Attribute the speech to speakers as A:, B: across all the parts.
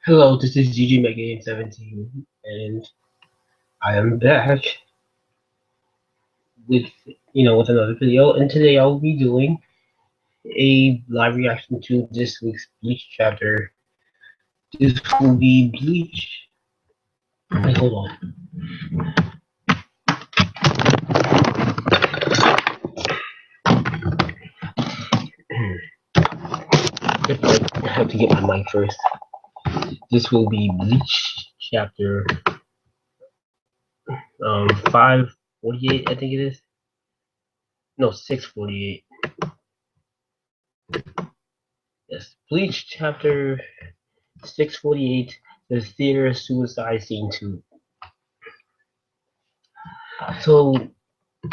A: Hello, this is GG Mega 17, and I am back with with another video. And today I'll be doing a live reaction to this week's Bleach chapter. This will be Bleach. Wait, hold on. I have to get my mic first. This will be Bleach chapter 548, I think it is. No, 648. Yes, Bleach chapter 648. The theater suicide scene 2. So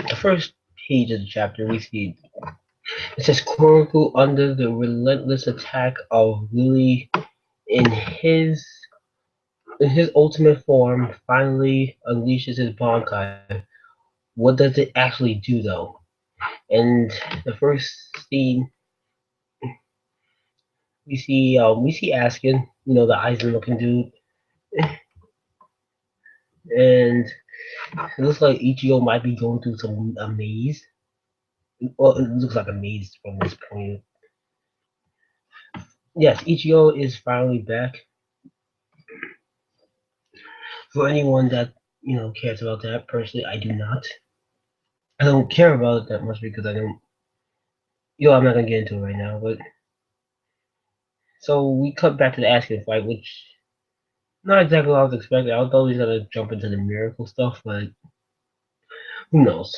A: the first page of the chapter, we see it says Chronicle under the relentless attack of Lily in his ultimate form finally unleashes his Bankai. What does it actually do though? And the first scene we see Askin, the Eisen looking dude, and it looks like Ichigo might be going through a maze. Well, it looks like a maze from this point. Yes, Ichigo is finally back. For anyone that cares about that, personally, I do not. I don't care about it that much because I don't. I'm not gonna get into it right now. But so we cut back to the Askin fight, which not exactly what I was expecting. I thought he was gonna jump into the miracle stuff, but who knows?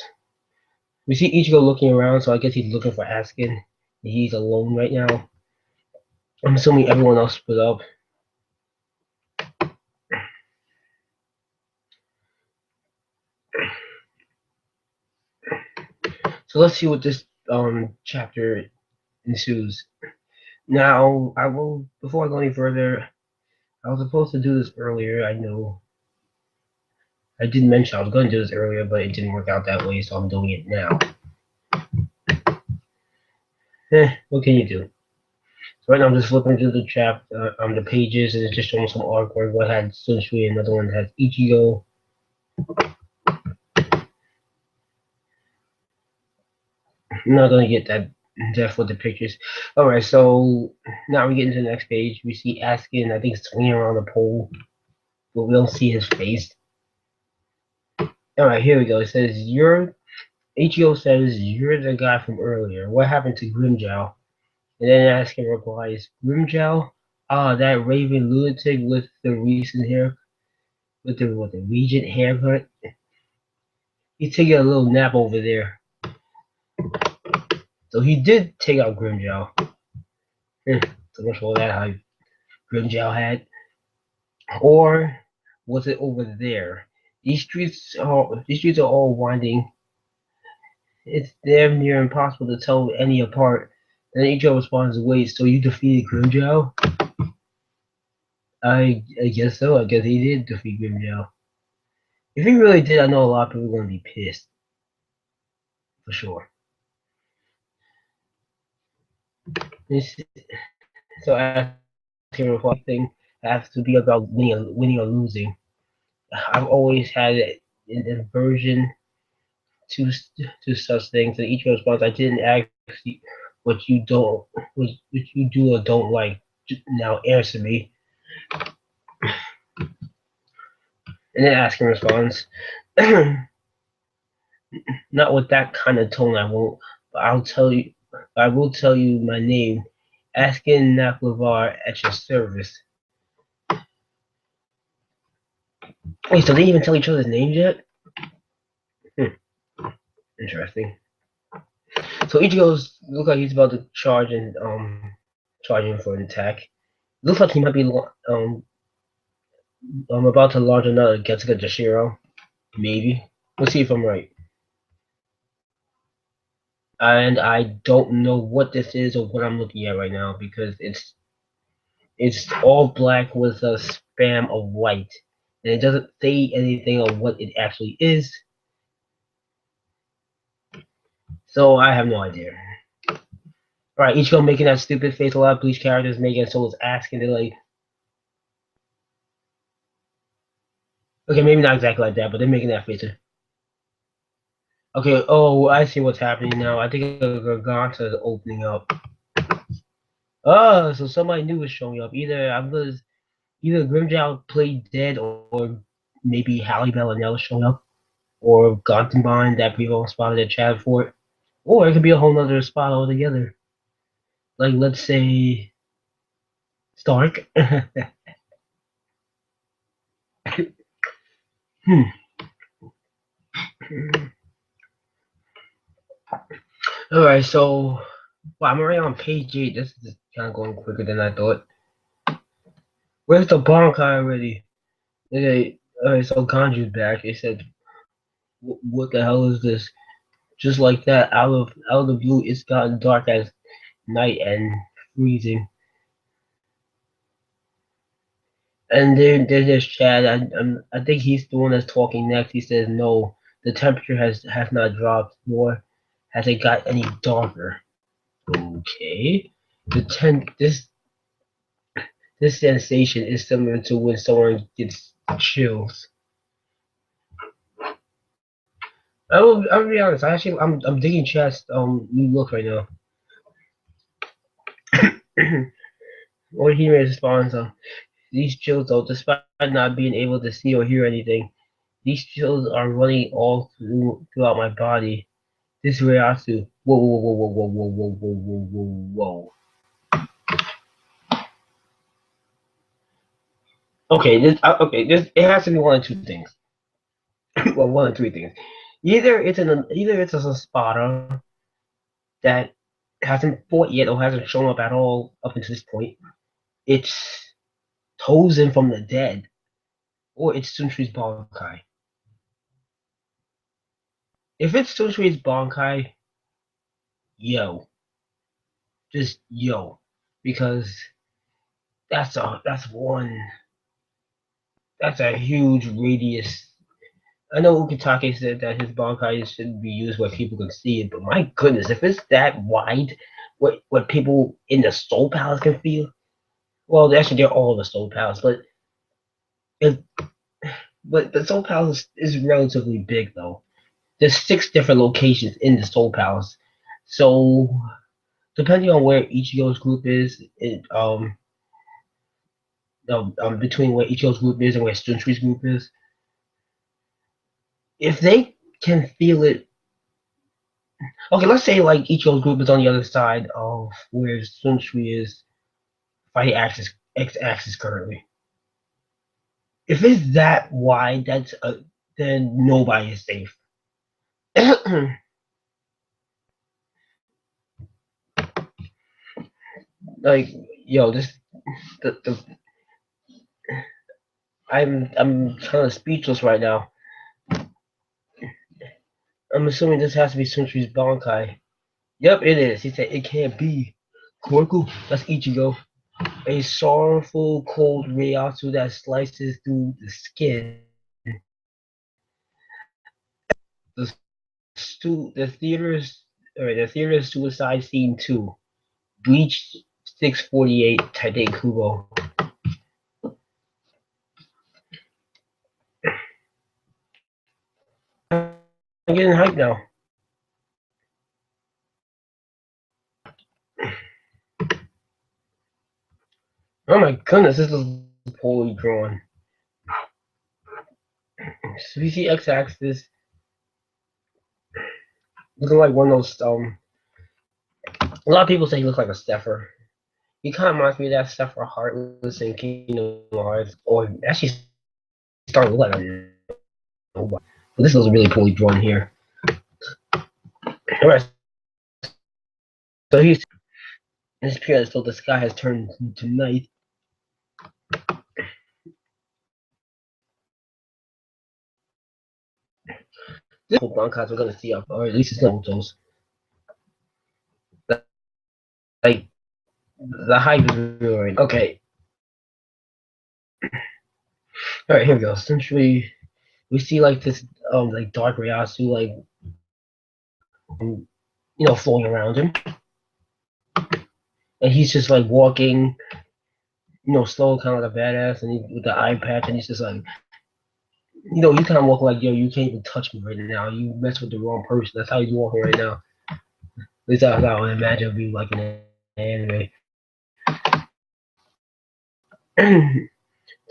A: We see Ichigo looking around, so I guess he's looking for Askin. He's alone right now. I'm assuming everyone else split up. So let's see what this chapter ensues. Now, I will before I go any further. I was supposed to do this earlier. I know I did mention I was going to do this earlier, but it didn't work out that way, so I'm doing it now. What can you do? So right now I'm just flipping through the the pages, and it's just showing some artwork. One had Sunsui, another one has Ichigo. I'm not gonna get that depth with the pictures. All right, so now we get into the next page. We see Askin, I think, swinging around the pole, but we don't see his face. All right, here we go. It says Ichigo says you're the guy from earlier. What happened to Grimjow? And then Askin replies, Grimjow? Ah, that raven lunatic with the recent hair, with the regent haircut. He's taking a little nap over there. So he did take out Grimjow. So much for all that hype Grimjow had. Or was it over there? These streets are all winding. It's damn near impossible to tell any apart. And then Ichigo responds, wait, so you defeated Grimjow? I guess so. I guess he did defeat Grimjow. If he really did, I know a lot of people are going to be pissed. For sure. So asking a thing has to be about winning or losing. I've always had an aversion to such things. And each response, I didn't ask what you don't, what you do or don't like. Now answer me. And then asking response, not with that kind of tone. I won't. But I'll tell you. I will tell you my name. Asking Naklavar at your service. Wait, so they even tell each other's names yet? Interesting. So Ichigo's look like he's about to charging for an attack. Looks like he might be about to launch another Getsuga Jashiro. Maybe. We'll see if I'm right. And I don't know what this is or what I'm looking at right now because it's all black with a spam of white. And it doesn't say anything on what it actually is. So I have no idea. Alright, Ichigo making that stupid face. A lot of Bleach characters making it, so it's asking. They're like, Okay, maybe not exactly like that, but they're making that face. Okay, oh, I see what's happening now. I think a Garganta is opening up. Oh, so somebody new is showing up. Either Grimjow played dead, or maybe Halle Bellinella showing up, or Gontenbine that we all spotted at Chad Fort, or it could be a whole nother spot altogether. Like, let's say Stark. Hmm. All right, so well, I'm already on page 8. This is kind of going quicker than I thought. Where's the Bonkai already? Okay, all right, so Kanju's back. They said, "What the hell is this?" Just like that, out of the blue, it's gotten dark as night and freezing. And then there's Chad. I think he's the one that's talking next. He says, "No, the temperature has not dropped, nor has it got any darker." Okay, the ten this sensation is similar to when someone gets chills. I'll be honest. I'm digging Chad's new look right now. Or he responds, "These chills, though, despite not being able to see or hear anything, these chills are running throughout my body. This reacts. Whoa, whoa, whoa, whoa, whoa, whoa, whoa, whoa, whoa, whoa, whoa." Okay, this it has to be one of two things. Well, one of three things. Either it's a spotter that hasn't fought yet or hasn't shown up at all up until this point. It's Tozen from the dead, or it's Suntri's Bankai. If it's Suntri's Bankai, yo, just yo, because that's a huge radius. I know Ukitake said that his Bankai shouldn't be used where people can see it, but my goodness, if it's that wide, what people in the Soul Palace can feel, well, actually they're all the Soul Palace, if, but the Soul Palace is relatively big though. There's 6 different locations in the Soul Palace, so depending on where Ichigo's group is, between where Ichigo's group is and where Stuntri's group is, if they can feel it. Okay, let's say like Ichigo's group is on the other side of where Sunsui is fight axis X axis currently. If it's that wide, then nobody is safe. Like, yo, the I'm kind of speechless right now. I'm assuming this has to be Suntri's Bankai. Yep, it is. He said it can't be. Korku, that's Ichigo. A sorrowful, cold Reiatsu that slices through the skin. The the theater's suicide scene 2. Bleach 648 Tite Kubo. I'm getting hyped now. Oh my goodness, this is poorly drawn. So we see X-axis looking like one of those. A lot of people say he looks like a Steffer. He kind of reminds me of that Steffer Heartless in Kingdom Hearts, or actually starting to look like a robot. But this was really poorly drawn here. All right, so he's it's appears so the sky has turned to night. This whole Broncos we're gonna see up, or at least it's not those. Like the hype is real right. Okay, all right, here we go. Essentially, we see like this like dark Ryasu like floating around him, and he's just like walking, slow, kind of like a badass, and with the eye patch, and he's just like You kind of walk like, yo, you can't even touch me right now. You mess with the wrong person. That's how you walking right now. At least that's how I would imagine it'd be like in an anime.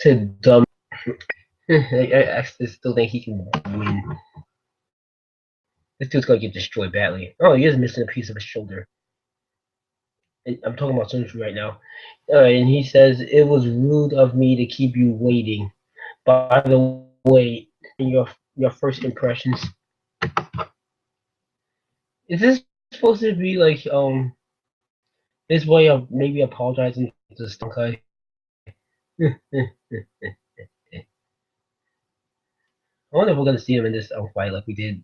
A: To dumb. I still think he can win. This dude's gonna get destroyed badly. Oh, he is missing a piece of his shoulder. And I'm talking about surgery right now. And he says it was rude of me to keep you waiting. By the way, your first impressions. Is this supposed to be like his way of maybe apologizing to Stankai? I wonder if we're gonna see him in this fight like we did,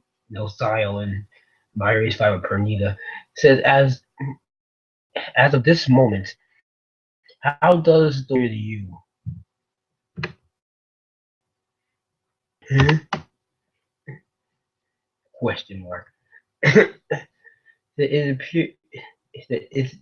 A: Sile and Myri's fight with Pernita. It says as of this moment, how does the appear to you? Question mark. It appear is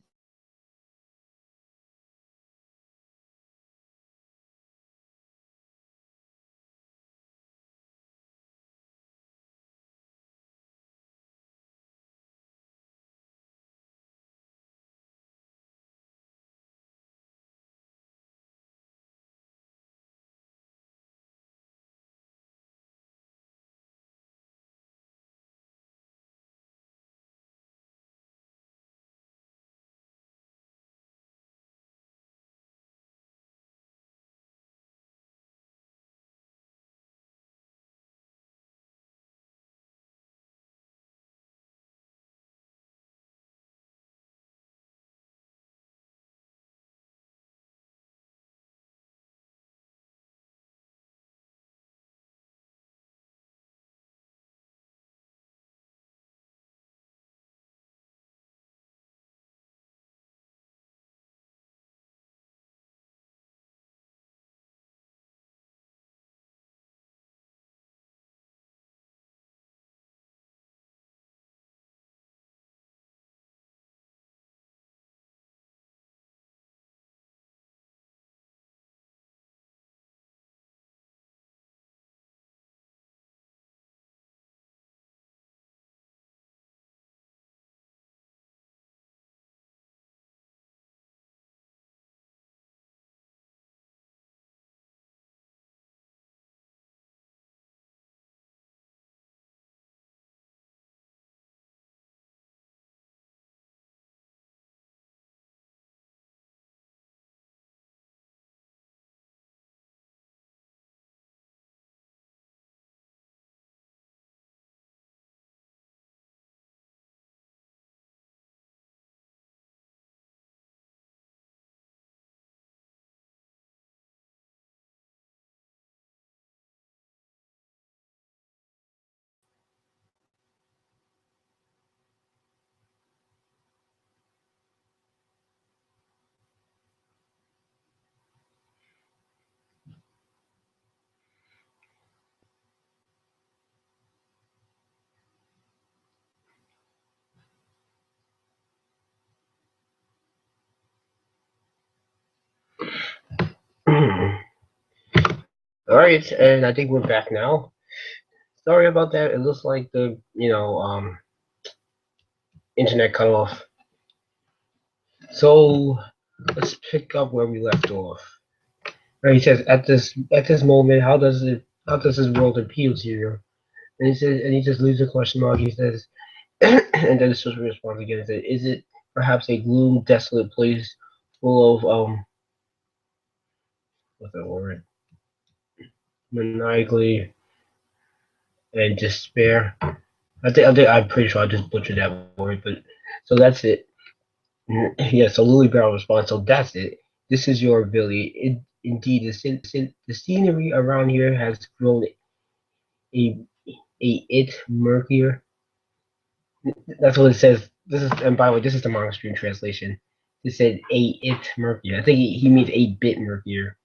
A: all right, and I think we're back now. Sorry about that. It looks like the internet cut off. So let's pick up where we left off. Right, he says at this moment, how does this world appeal to you? And he just leaves a question mark. He says, and then the sister responds again and says, "Is it perhaps a gloom, desolate place full of what's that word? Maniacally and despair?" I'm pretty sure I just butchered that word, but so that's it. Yeah, so Lily Barrel responds, "So that's it. This is your ability. Indeed, the scenery around here has grown a it murkier." That's what it says. This is, and by the way, this is the manga stream translation. It said a it murkier. I think he means 8-bit murkier,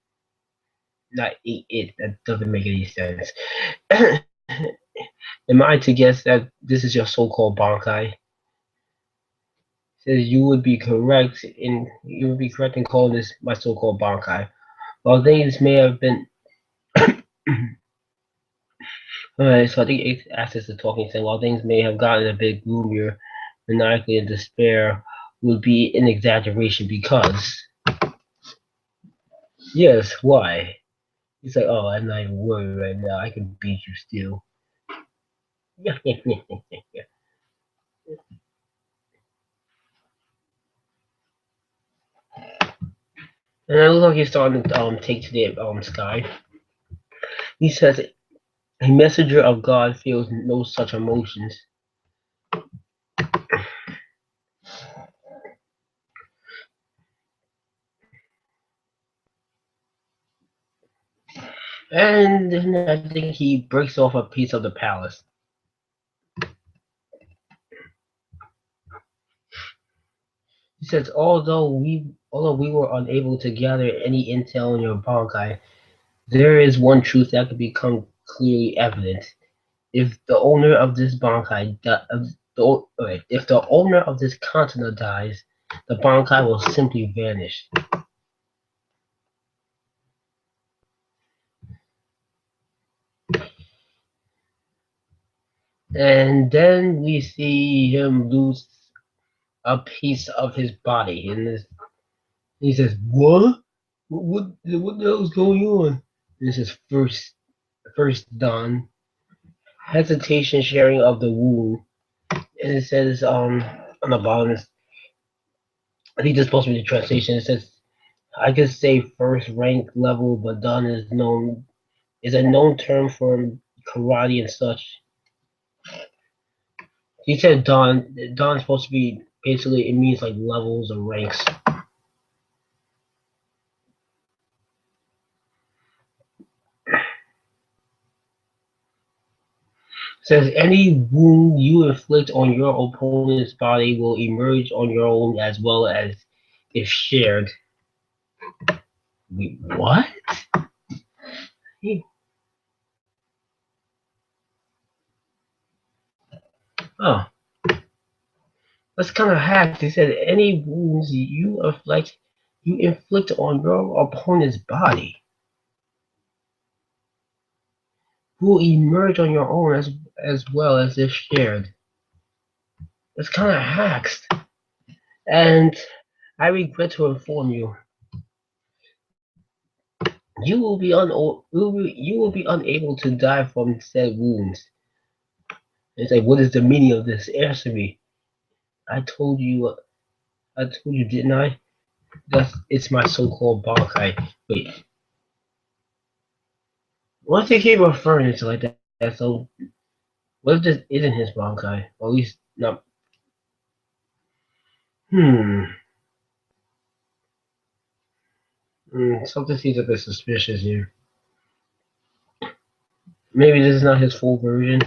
A: not a it. That doesn't make any sense. Am I to guess that this is your so-called Bankai? Says you would be correct in calling this my so-called Bankai. While things may have been Alright, so I think Ace asks the talking saying, while things may have gotten a bit gloomier, maniacally in despair would be an exaggeration because, yes, why? He's like, oh, I'm not even worried right now. I can beat you still. Yeah, yeah, yeah, yeah, yeah. And it looks like he's starting to take to the sky. He says, a messenger of God feels no such emotions. And then I think he breaks off a piece of the palace. He says, although we were unable to gather any intel on your Bankai, there is one truth that could become clearly evident. If the owner of this Bankai, if the owner of this continent dies, the Bankai will simply vanish. And then we see him lose a piece of his body, and he says, "What? What the hell is going on?" This is first done. Hesitation sharing of the wound. And it says on the bottom, I think this is supposed to be the translation. It says, I could say first rank level, but done is a known term for karate and such. He said Don. Don's supposed to be basically, it means like levels or ranks. It says any wound you inflict on your opponent's body will emerge on your own as well as if shared. Wait, what? Oh, that's kind of hacked. He said any wounds you inflict on your opponent's body will emerge on your own as well as if shared. That's kind of hacked. And I regret to inform you, you will be unable to die from said wounds. It's like, what is the meaning of this? Answer me. I told you, didn't I? It's my so-called Bankai. Wait, what if they keep referring to it like that? So, what if this isn't his Bankai? Or at least not. Hmm. Something seems a bit suspicious here. Maybe this is not his full version.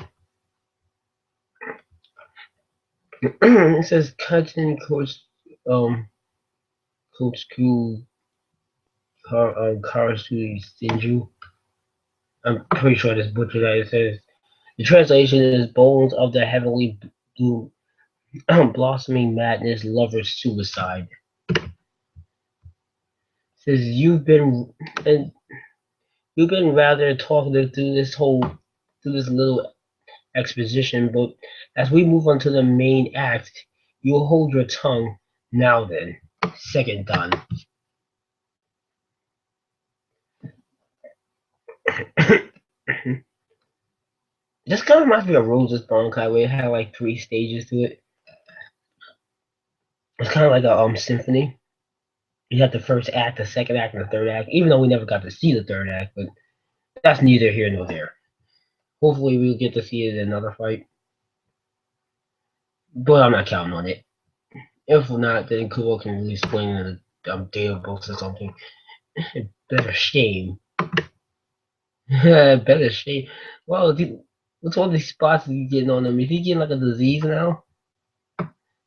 A: It says Kaiten um, Coach Ku Karasu Sinju. I'm pretty sure this butchered that. It says the translation is bones of the heavenly blue blossoming madness, lover's suicide. It says and you've been rather talkative through this little exposition, but as we move on to the main act, you'll hold your tongue. Now then, second done. This kind of reminds me of Rose's Bankai, where it had like three stages to it. It's kind of like a symphony. You have the first act, the second act, and the third act. Even though we never got to see the third act, but that's neither here nor there. Hopefully, we'll get to see it in another fight, but I'm not counting on it. If not, then Kubo can really explain in the data books or something. Better shame. Better shame. Well, what's all these spots he's getting on him? Is he getting like a disease now?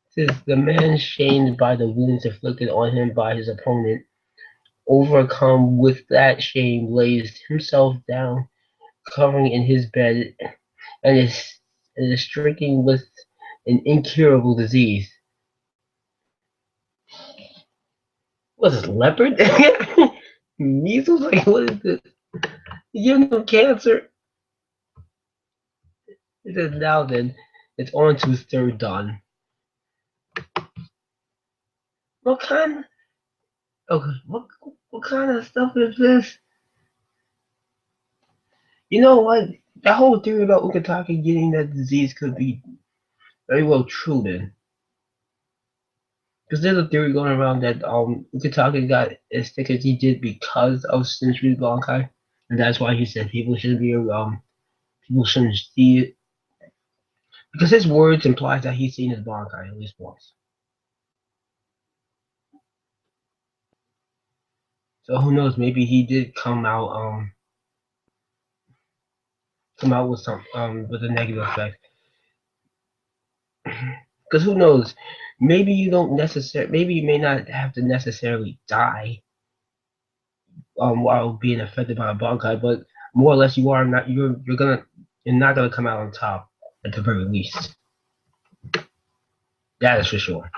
A: Says the man shamed by the wounds inflicted on him by his opponent, overcome with that shame, lays himself down, covering in his bed, and is stricken with an incurable disease. What's this, leopard? Measles? Like, what is this? You give him cancer? It says now then, it's on to third dawn. What kind? Okay, what kind of stuff is this? You know what? That whole theory about Ukitake getting that disease could be very well true then. Because there's a theory going around that Ukitake got as sick as he did because of Century Bankai. And that's why he said people shouldn't see it. Because his words implies that he's seen his Bankai at least once. So who knows, maybe he did come out with some with a negative effect. Because who knows? Maybe maybe you may not have to necessarily die while being affected by a Bankai, but more or less you're not gonna come out on top at the very least. That is for sure.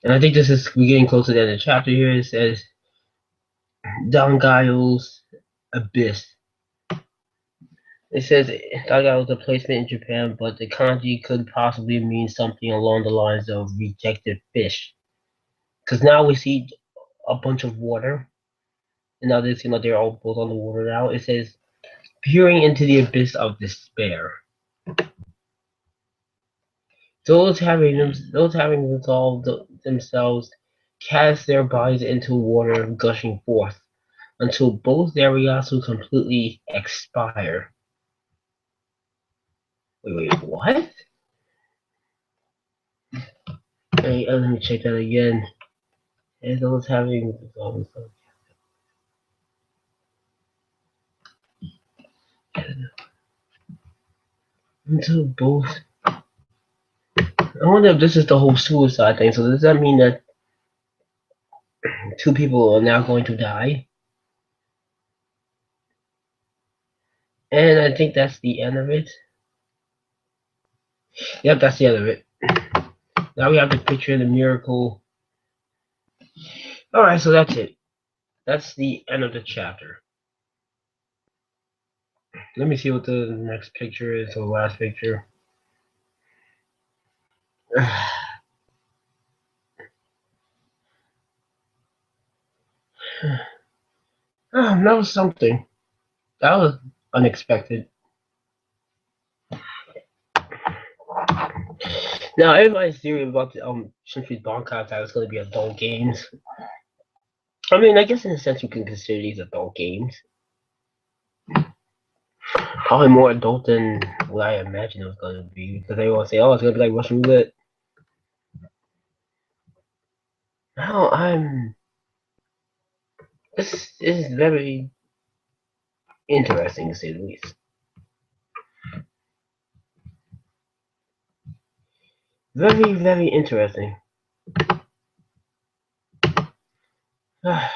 A: And I think we're getting close to the end of the chapter here. It says Dangayo's Abyss. It says Dangayo is a placement in Japan, but the kanji could possibly mean something along the lines of rejected fish. Because now we see a bunch of water, and now they seem like they're all both on the water now. It says peering into the abyss of despair. Those having resolved themselves cast their bodies into water gushing forth until both their Ryasu completely expire. Wait, what? Hey, let me check that again. And those having resolved themselves until both. I wonder if this is the whole suicide thing. So does that mean that two people are now going to die? And I think that's the end of it. Yep, that's the end of it. Now we have the picture of the miracle. Alright, so that's it. That's the end of the chapter. Let me see what the next picture is, or the last picture. Oh, that was something. That was unexpected. Now, everybody's theory about the Shinfu's Bankai that it's going to be adult games. I mean, I guess in a sense you can consider these adult games. Probably more adult than what I imagined it was going to be. Because they all say, oh, it's going to be like Russian roulette. Now, this is very interesting to say the least. Very, very interesting. I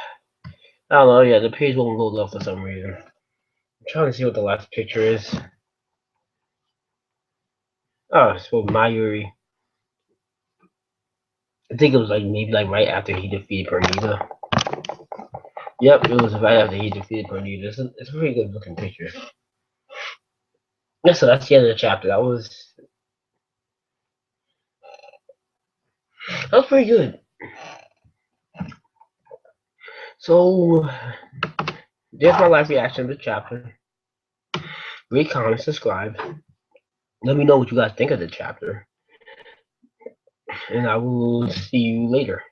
A: don't know, yeah, the page won't load up for some reason. I'm trying to see what the last picture is. Oh, it's for Mayuri. I think it was like maybe like right after he defeated Pernita. Yep, it was right after he defeated Pernita. It's a pretty good looking picture. Yeah, so that's the end of the chapter. That was pretty good. So there's my live reaction to the chapter. Rate, comment, subscribe. Let me know what you guys think of the chapter. And I will see you later.